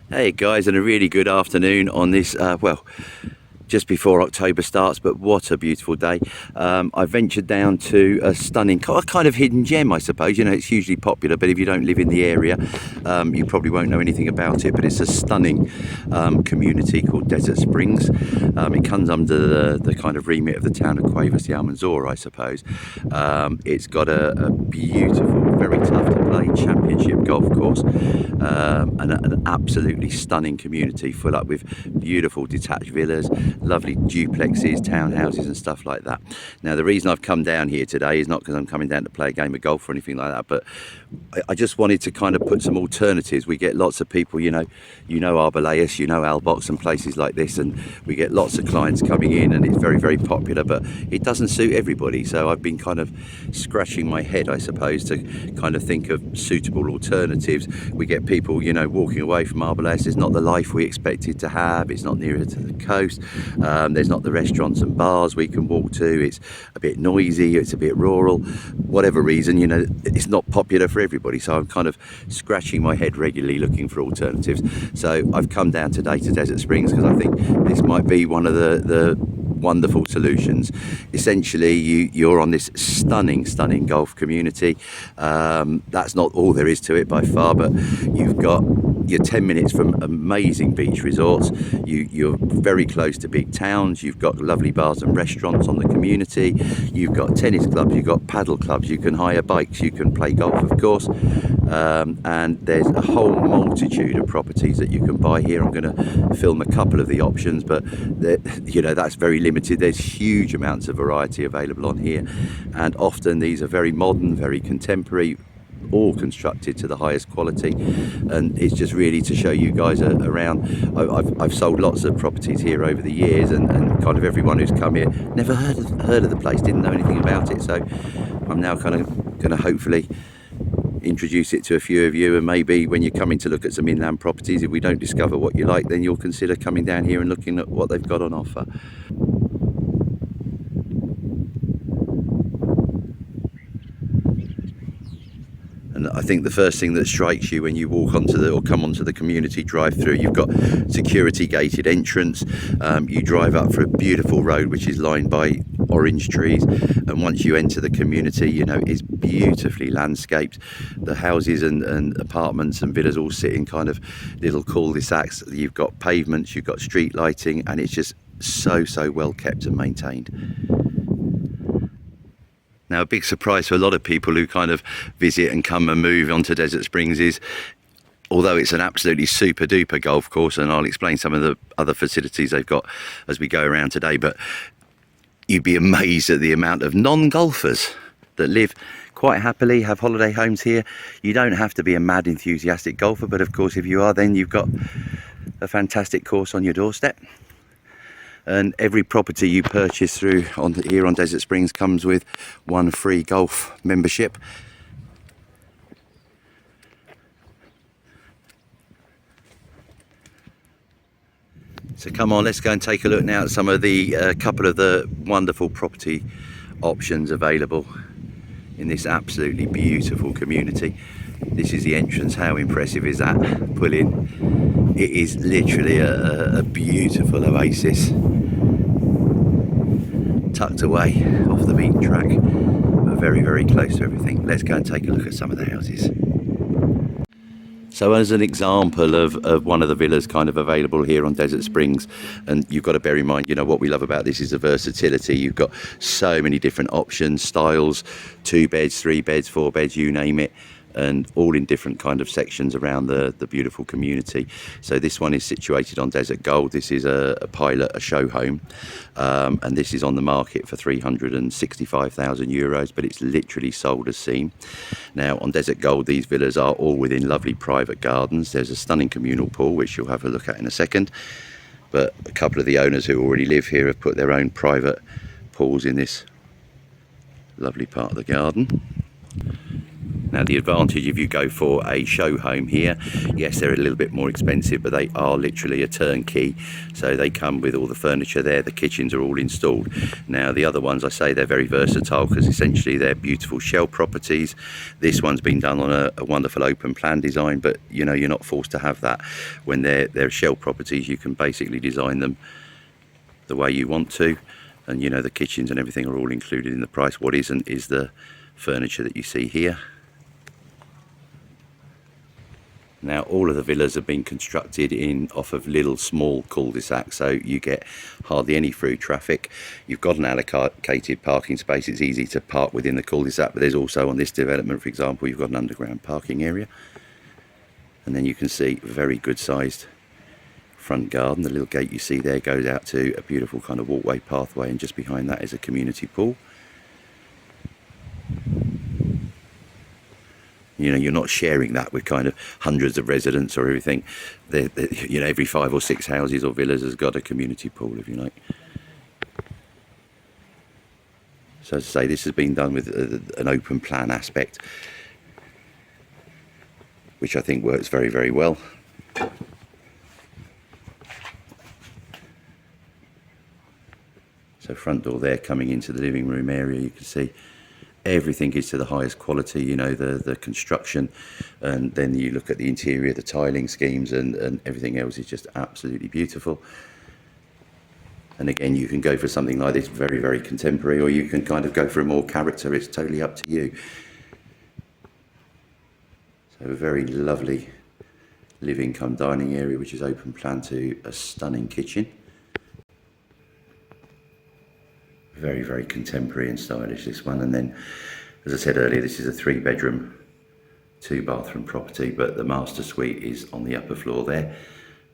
Hey guys, and a really good afternoon on this, just before October starts, but what a beautiful day. I ventured down to a stunning, kind of hidden gem, I suppose. You know, it's hugely popular, but if you don't live in the area, you probably won't know anything about it. But it's a stunning community called Desert Springs. It comes under the kind of remit of the town of Cuevas de Almanzor, I suppose. It's got a beautiful, very tough to play championship golf course, and an absolutely stunning community full up with beautiful detached villas, lovely duplexes, townhouses and stuff like that. Now the reason I've come down here today is not because I'm coming down to play a game of golf or anything like that, but I just wanted to kind of put some alternatives. We get lots of people, you know Arbelayas, you know Albox and places like this, and we get lots of clients coming in and it's very, very popular, but it doesn't suit everybody. So I've been kind of scratching my head, I suppose, to kind of think of suitable alternatives. We get people, you know, walking away from Arbelayas. It's not the life we expected to have. It's not nearer to the coast. There's not the restaurants and bars we can walk to. It's a bit noisy, it's a bit rural. Whatever reason, you know, it's not popular for everybody. So I'm kind of scratching my head regularly looking for alternatives. So I've come down today to Desert Springs because I think this might be one of the wonderful solutions. Essentially, you're on this stunning golf community. That's not all there is to it by far, but you're 10 minutes from amazing beach resorts. You're very close to big towns. You've got lovely bars and restaurants on the community. You've got tennis clubs, you've got paddle clubs, you can hire bikes, you can play golf, of course. And there's a whole multitude of properties that you can buy here. I'm going to film a couple of the options, but you know, that's very limited. There's huge amounts of variety available on here, and often these are very modern, very contemporary, all constructed to the highest quality. And it's just really to show you guys around. I've sold lots of properties here over the years, and kind of everyone who's come here never heard of the place, didn't know anything about it. So I'm now kind of going to hopefully introduce it to a few of you, and maybe when you're coming to look at some inland properties, if we don't discover what you like, then you'll consider coming down here and looking at what they've got on offer. And I think the first thing that strikes you when you walk onto or come onto the community drive-through, you've got security gated entrance. You drive up for a beautiful road which is lined by orange trees, and once you enter the community, you know, it's beautifully landscaped. The houses and apartments and villas all sit in kind of little cul-de-sacs. You've got pavements, you've got street lighting, and it's just so well kept and maintained. Now, a big surprise for a lot of people who kind of visit and come and move onto Desert Springs is, although it's an absolutely super duper golf course, and I'll explain some of the other facilities they've got as we go around today, but you'd be amazed at the amount of non-golfers that live quite happily, have holiday homes here. You don't have to be a mad enthusiastic golfer, but of course if you are, then you've got a fantastic course on your doorstep. And every property you purchase here on Desert Springs comes with one free golf membership. So come on, let's go and take a look now at some of the couple of the wonderful property options available in this absolutely beautiful community. This is the entrance. How impressive is that? Pull in. It is literally a beautiful oasis, tucked away off the beaten track, but very close to everything. Let's go and take a look at some of the houses. So as an example of one of the villas kind of available here on Desert Springs, and you've got to bear in mind, you know, what we love about this is the versatility. You've got so many different options, styles, 2 beds, 3 beds, 4 beds, you name it, and all in different kind of sections around the beautiful community. So this one is situated on Desert Gold. This is a pilot, a show home, and this is on the market for €365,000, but it's literally sold as seen. Now on Desert Gold, these villas are all within lovely private gardens. There's a stunning communal pool, which you'll have a look at in a second, but a couple of the owners who already live here have put their own private pools in this lovely part of the garden. Now the advantage if you go for a show home here, yes, they're a little bit more expensive, but they are literally a turnkey. So they come with all the furniture there, the kitchens are all installed. Now the other ones, I say they're very versatile because essentially they're beautiful shell properties. This one's been done on a wonderful open plan design, but you know, you're not forced to have that. When they're shell properties, you can basically design them the way you want to, and you know, the kitchens and everything are all included in the price. What isn't is the furniture that you see here. Now all of the villas have been constructed in off of little small cul-de-sacs, so you get hardly any through traffic. You've got an allocated parking space, it's easy to park within the cul-de-sac, but there's also on this development, for example, you've got an underground parking area. And then you can see very good sized front garden. The little gate you see there goes out to a beautiful kind of walkway pathway, and just behind that is a community pool. You know, you're not sharing that with kind of hundreds of residents or everything. You know, every 5 or 6 houses or villas has got a community pool, if you like. So as I say, this has been done with an open plan aspect, which I think works very, very well. So front door there, coming into the living room area, you can see everything is to the highest quality, you know, the construction, and then you look at the interior, the tiling schemes and everything else is just absolutely beautiful. And again, you can go for something like this, very, very contemporary, or you can kind of go for a more character. It's totally up to you. So a very lovely living cum dining area, which is open plan to a stunning kitchen. Very, very contemporary and stylish, this one. And then, as I said earlier, this is a 3-bedroom, 2-bathroom property, but the master suite is on the upper floor there.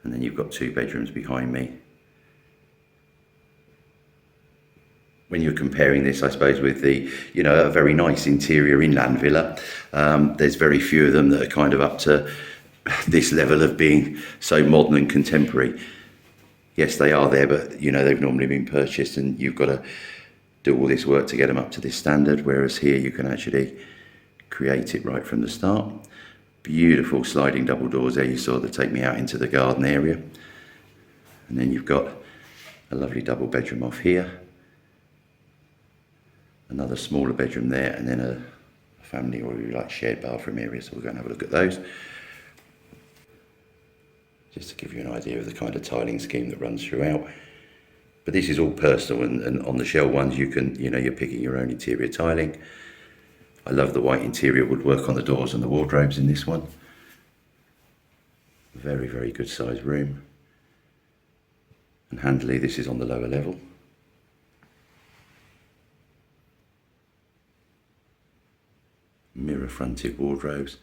And then you've got 2 bedrooms behind me. When you're comparing this, I suppose, with the, you know, a very nice interior inland villa, there's very few of them that are kind of up to this level of being so modern and contemporary. Yes, they are there, but you know, they've normally been purchased and you've got to do all this work to get them up to this standard, whereas here you can actually create it right from the start. Beautiful sliding double doors there you saw that take me out into the garden area. And then you've got a lovely double bedroom off here, another smaller bedroom there, and then a family or like shared bathroom area, so we'll go and have a look at those. Just to give you an idea of the kind of tiling scheme that runs throughout. But this is all personal, and on the shell ones you can, you know, you're picking your own interior tiling. I love the white interior woodwork on the doors and the wardrobes in this one. Very, very good sized room. And handily, this is on the lower level. Mirror fronted wardrobes.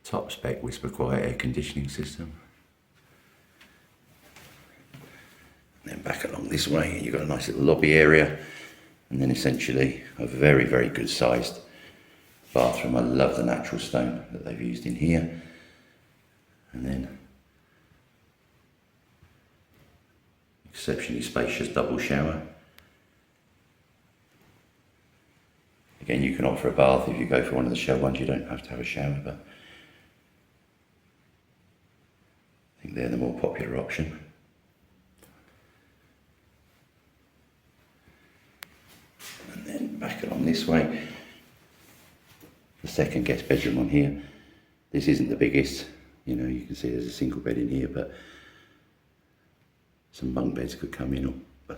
Top spec whisper quiet air conditioning system. And then back along this way, you've got a nice little lobby area, and then essentially a very, very good sized bathroom. I love the natural stone that they've used in here. And then exceptionally spacious double shower. Again, you can offer a bath if you go for one of the shell ones. You don't have to have a shower, but I think they're the more popular option. And then back along this way, the second guest bedroom on here. This isn't the biggest, you know, you can see there's a single bed in here, but some bunk beds could come in, or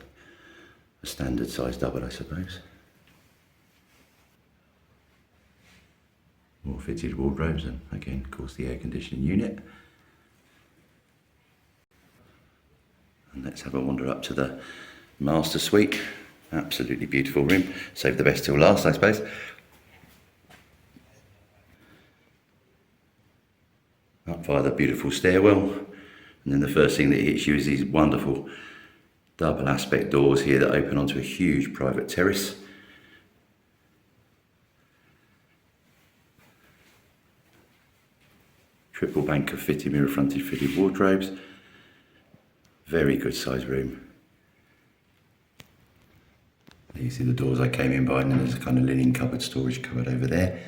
a standard size double, I suppose. More fitted wardrobes, and again, of course, the air conditioning unit. And let's have a wander up to the master suite. Absolutely beautiful room. Save the best till last, I suppose. Up via the beautiful stairwell. And then the first thing that hits you is these wonderful double aspect doors here that open onto a huge private terrace. Triple bank of fitted mirror fronted fitted wardrobes. Very good size room. You see the doors I came in by, and then there's a kind of linen cupboard, storage cupboard over there.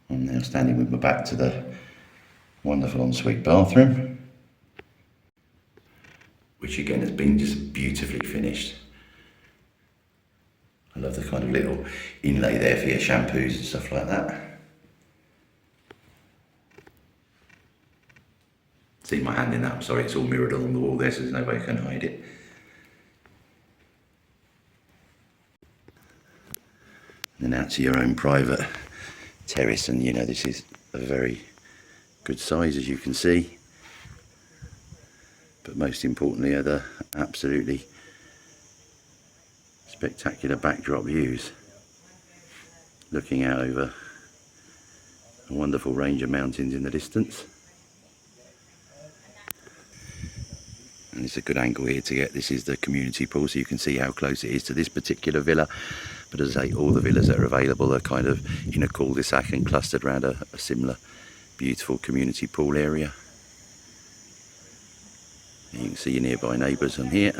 I'm now standing with my back to the wonderful ensuite bathroom, which again has been just beautifully finished. I love the kind of little inlay there for your shampoos and stuff like that. See my hand in that, I'm sorry, it's all mirrored along the wall there, so there's no way you can hide it. And then out to your own private terrace, and you know, this is a very good size, as you can see. But most importantly are the absolutely spectacular backdrop views, looking out over a wonderful range of mountains in the distance. And it's a good angle here to get. This is the community pool, so you can see how close it is to this particular villa. But as I say, all the villas that are available are kind of in a cul-de-sac and clustered around a similar beautiful community pool area. And you can see your nearby neighbours on here.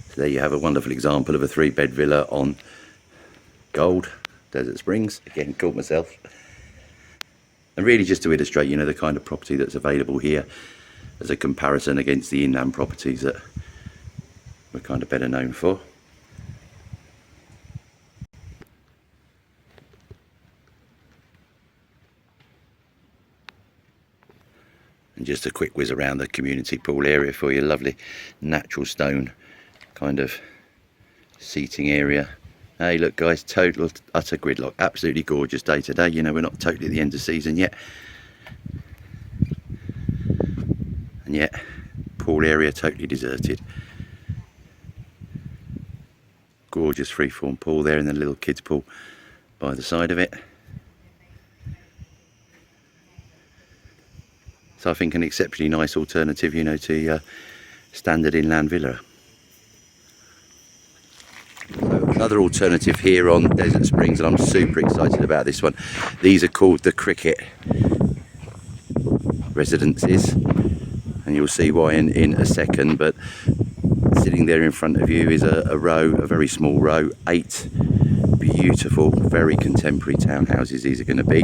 So there you have a wonderful example of a 3-bed villa on Gold, Desert Springs. Again, caught myself. And really just to illustrate, you know, the kind of property that's available here as a comparison against the inland properties that we're kind of better known for. And just a quick whiz around the community pool area for you. Lovely natural stone kind of seating area. Hey, look guys, total utter gridlock, absolutely gorgeous day today. You know, we're not totally at the end of season yet, and yet pool area totally deserted. Gorgeous freeform pool there, and then a little kids pool by the side of it. So I think an exceptionally nice alternative, you know, to your standard inland villa. Another alternative here on Desert Springs, and I'm super excited about this one. These are called the Cricket Residences, and you'll see why in a second. But sitting there in front of you is a row, a very small row, 8 beautiful, very contemporary townhouses these are going to be.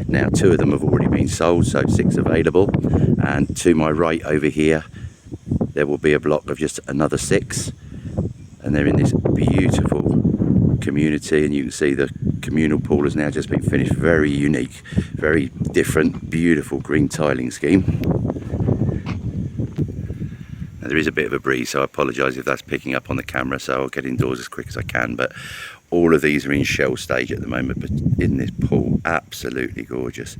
Now 2 of them have already been sold, so 6 available, and to my right over here there will be a block of just another 6, and they're in this beautiful community, and you can see the communal pool has now just been finished. Very unique, very different, beautiful green tiling scheme. Now there is a bit of a breeze, so I apologise if that's picking up on the camera, so I'll get indoors as quick as I can. But all of these are in shell stage at the moment, but in this pool, absolutely gorgeous.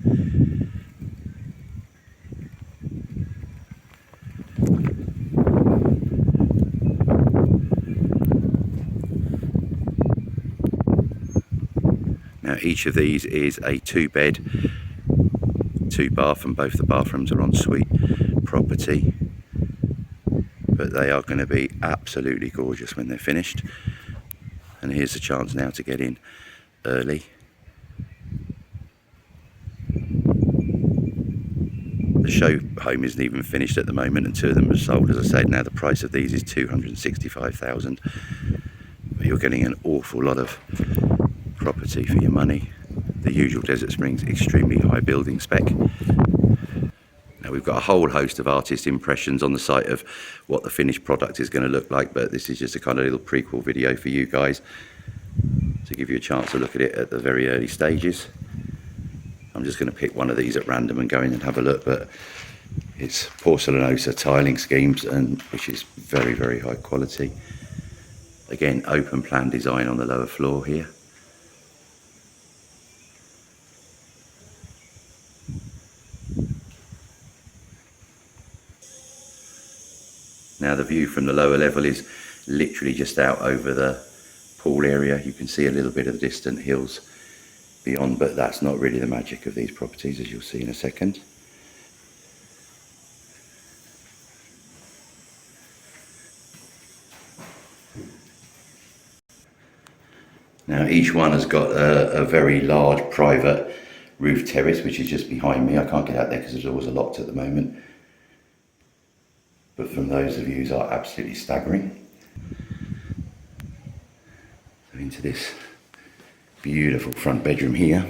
Now each of these is a 2-bed, 2-bath, and both the bathrooms are ensuite property. But they are going to be absolutely gorgeous when they're finished. And here's the chance now to get in early. The show home isn't even finished at the moment, and 2 of them are sold, as I said. Now the price of these is $265,000, but you're getting an awful lot of property for your money. The usual Desert Springs extremely high building spec. Now we've got a whole host of artist impressions on the site of what the finished product is going to look like, but this is just a kind of little prequel video for you guys to give you a chance to look at it at the very early stages. I'm just going to pick one of these at random and go in and have a look, but it's porcelanosa tiling schemes, and which is very, very high quality. Again, open plan design on the lower floor here. Now the view from the lower level is literally just out over the pool area. You can see a little bit of the distant hills beyond, but that's not really the magic of these properties, as you'll see in a second. Now each one has got a very large private roof terrace, which is just behind me. I can't get out there because the doors are locked at the moment. But from those, the views are absolutely staggering. So into this beautiful front bedroom here.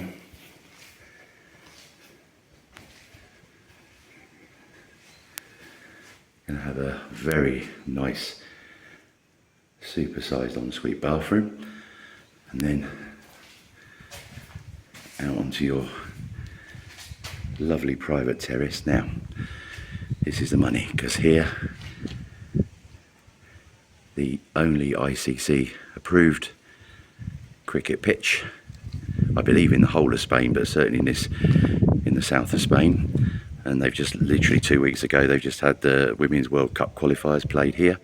Gonna have a very nice super-sized ensuite bathroom, and then out onto your lovely private terrace. Now this is the money, because here the only ICC approved cricket pitch, I believe, in the whole of Spain, but certainly in the south of Spain. And they've just literally 2 weeks ago, they've just had the Women's World Cup qualifiers played here.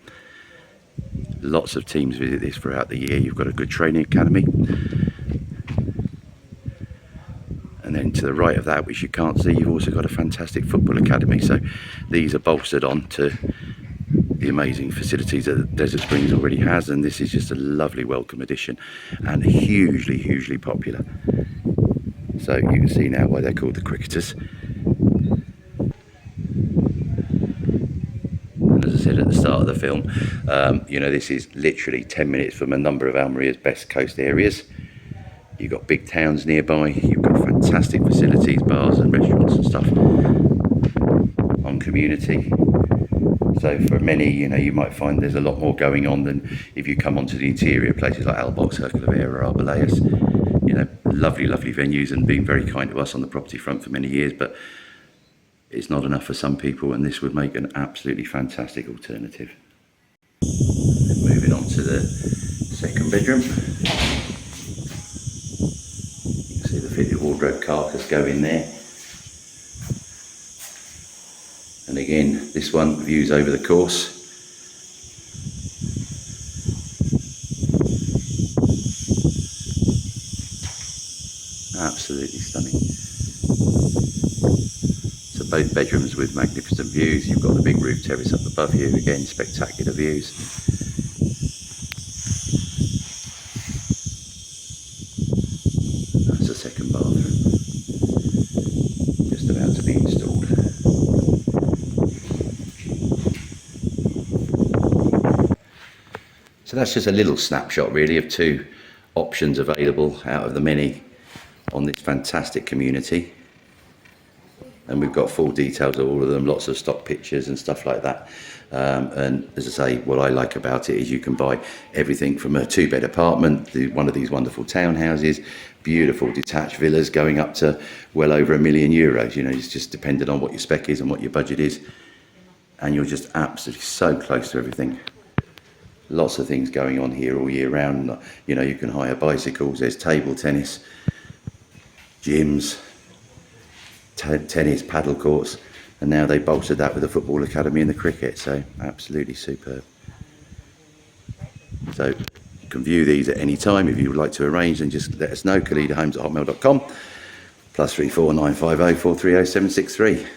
Lots of teams visit this throughout the year. You've got a good training academy. And then to the right of that, which you can't see, you've also got a fantastic football academy. So these are bolstered on to the amazing facilities that Desert Springs already has, and this is just a lovely welcome addition and hugely popular. So you can see now why they're called the Cricketers. And as I said at the start of the film, you know, this is literally 10 minutes from a number of Almeria's best coast areas. You've got big towns nearby, you've got fantastic facilities, bars and restaurants and stuff on community. So for many, you know, you might find there's a lot more going on than if you come onto the interior, places like Albok, Circle of Air, or Arbelayas. You know, lovely venues, and been very kind to us on the property front for many years, but it's not enough for some people, and this would make an absolutely fantastic alternative. And moving on to the second bedroom. You can see the fitted wardrobe carcass go in there. And again, this one views over the course. Absolutely stunning. So both bedrooms with magnificent views. You've got the big roof terrace up above you. Again, spectacular views. That's the second bathroom, just about to be installed. So that's just a little snapshot really of two options available out of the many on this fantastic community. And we've got full details of all of them, lots of stock pictures and stuff like that. And as I say, what I like about it is you can buy everything from a 2-bed apartment, one of these wonderful townhouses, beautiful detached villas going up to well over €1 million. You know, it's just dependent on what your spec is and what your budget is. And you're just absolutely so close to everything. Lots of things going on here all year round. You know, you can hire bicycles, there's table tennis, gyms, tennis, paddle courts, and now they bolstered that with the football academy and the cricket. So absolutely superb. So you can view these at any time. If you would like to arrange, then just let us know. KhalidaHomes@hotmail.com, +34 950 430 763.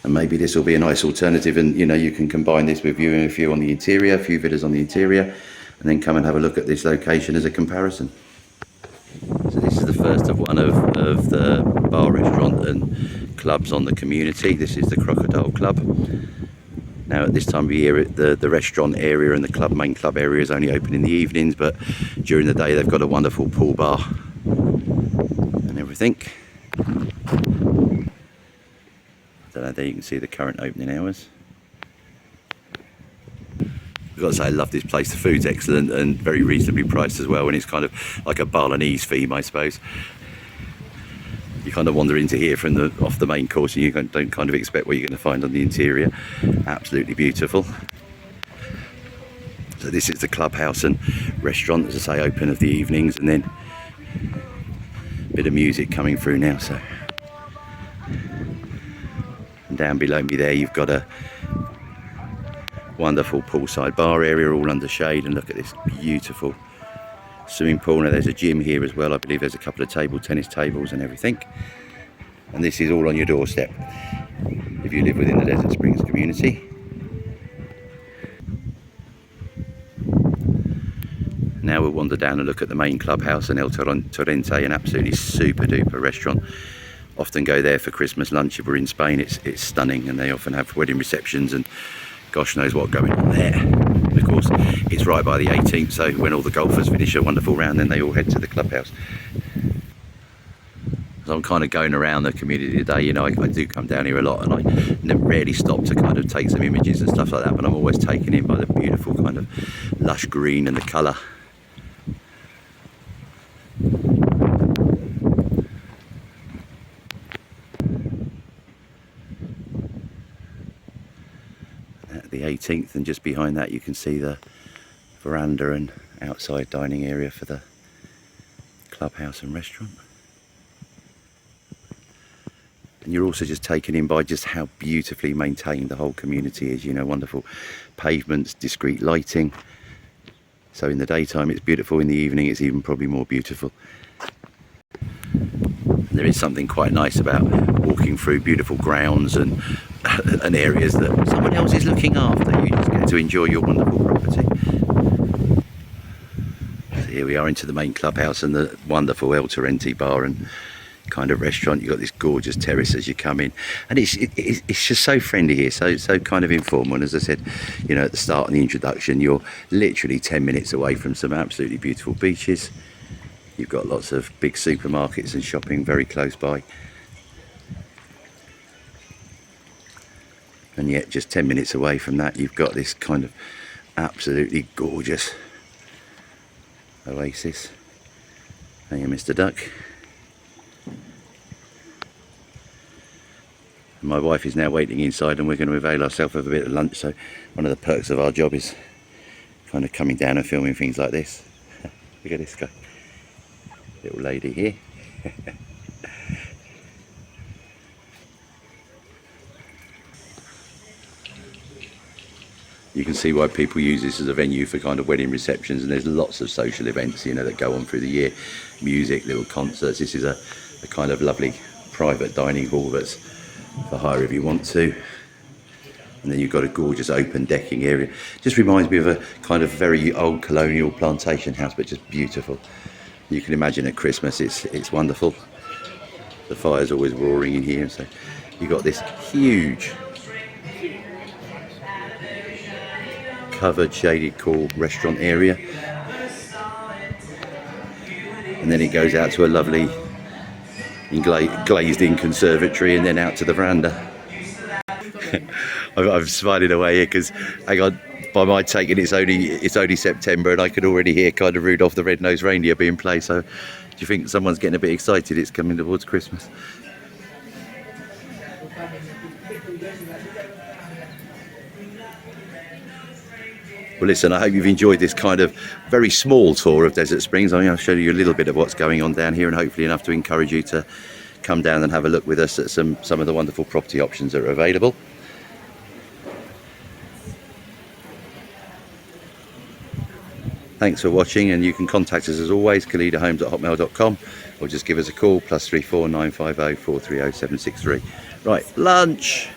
And maybe this will be a nice alternative, and you know, you can combine this with viewing a few on the interior, a few villas on the interior, and then come and have a look at this location as a comparison. So this is the first of one of the bar, restaurant and clubs on the community. This is the Crocodile Club. Now at this time of year, the restaurant area and the main club area is only open in the evenings, but during the day they've got a wonderful pool bar and everything. There you can see the current opening hours. I've got to say, I love this place. The food's excellent and very reasonably priced as well, and it's kind of like a Balinese theme, I suppose. You kind of wander into here from off the main course and you don't kind of expect what you're going to find on the interior. Absolutely beautiful. So this is the clubhouse and restaurant, as I say, open of the evenings, and then a bit of music coming through now. So, and down below me there you've got a wonderful poolside bar area all under shade, and look at this beautiful swimming pool. Now there's a gym here as well. I believe there's a couple of tennis tables and everything, and this is all on your doorstep if you live within the Desert Springs community. now we'll wander down and look at the main clubhouse and El Torrente, an absolutely super duper restaurant. Often go there for Christmas lunch if we're in Spain. It's stunning, and they often have wedding receptions and gosh knows what going on there. And of course, it's right by the 18th, so when all the golfers finish a wonderful round, then they all head to the clubhouse. So I'm kind of going around the community today, you know, I do come down here a lot, and I never rarely stop to kind of take some images and stuff like that, but I'm always taken in by the beautiful kind of lush green and the colour. At the 18th, and just behind that you can see the veranda and outside dining area for the clubhouse and restaurant. And you're also just taken in by just how beautifully maintained the whole community is, you know, wonderful pavements, discreet lighting. So in the daytime it's beautiful, in the evening it's even probably more beautiful. And there is something quite nice about walking through beautiful grounds and areas that someone else is looking after. You just get to enjoy your wonderful property. So here we are into the main clubhouse and the wonderful El Torrente bar and kind of restaurant. You've got this gorgeous terrace as you come in, and it's just so friendly here, so kind of informal. And as I said, you know, at the start of the introduction, you're literally 10 minutes away from some absolutely beautiful beaches. You've got lots of big supermarkets and shopping very close by, and yet just 10 minutes away from that you've got this kind of absolutely gorgeous oasis. Hey, Mr. Duck. My wife is now waiting inside, and we're going to avail ourselves of a bit of lunch. So one of the perks of our job is kind of coming down and filming things like this. Look at this guy, little lady here. You can see why people use this as a venue for kind of wedding receptions, and there's lots of social events, you know, that go on through the year. Music, little concerts. This is a kind of lovely private dining hall that's for hire if you want to. And then you've got a gorgeous open decking area. Just reminds me of a kind of very old colonial plantation house, but just beautiful. You can imagine at Christmas it's wonderful. The fire's always roaring in here, so you've got this huge covered shaded cool restaurant area, and then it goes out to a lovely glazed in conservatory, and then out to the veranda. I'm smiling away here because, hang on, by my taking it's only September, and I could already hear kind of Rudolph the Red-Nosed Reindeer being played. So do you think someone's getting a bit excited it's coming towards Christmas? Well, listen, I hope you've enjoyed this kind of very small tour of Desert Springs. I mean, I'll show you a little bit of what's going on down here, and hopefully enough to encourage you to come down and have a look with us at some of the wonderful property options that are available. Thanks for watching, and you can contact us as always, khalidahomes@hotmail.com, or just give us a call, +34 950 430 763. Right, lunch!